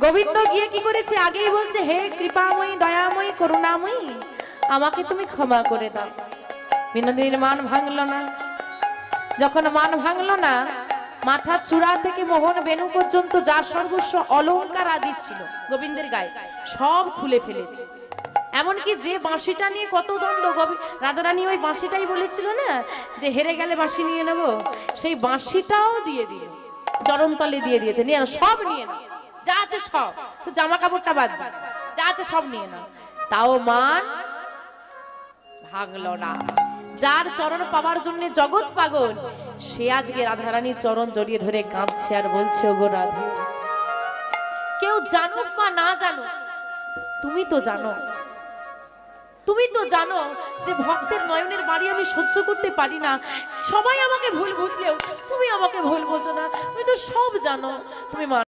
গোবিন্দ গিয়ে কি করেছে, আগেই বলছে, হে কৃপাময়ী দয়াময়ী করুণাময়ী, আমাকে তুমি ক্ষমা করে দাও। বিনোদিনীর মান ভাঙলো না। যখন মান ভাঙলো না, মাথার চূড়া থেকে মোহন বেনু পর্যন্ত যা সর্বস্ব অলংকার আদি ছিল গোবিন্দের গায়ে সব খুলে ফেলেছে। এমনকি যে বাঁশিটা নিয়ে কত দ্বন্দ্ব, রাধারানী ওই বাঁশিটাই বলেছিল না যে হেরে গেলে বাঁশি নিয়ে নেব, সেই বাঁশিটাও দিয়ে দিল, চরণতলে দিয়ে দিয়েছে, নিয়ে সব নিয়ে নাও, যা আছে সব, জামা কাপড়টা বাদ দিন, যা আছে সব নিয়ে নাও। তাও মান ভাঙলো না। যার চরণ পাওয়ার জন্য জগৎ পাগল, সে আজকে রাধারানীর চরণ জড়িয়ে ধরে কাঁদছে আর বলছে, ওগো রাধে, কেউ জানুক বা না জানুক, তুমি তো জানো, তুমি তো জানো যে ভক্তের নয়নের বাড়ি আমি সহ্য করতে পারি না। সবাই আমাকে ভুল বুঝলেও তুমি আমাকে ভুল বোঝো না, তুমি তো সব জানো। তুমি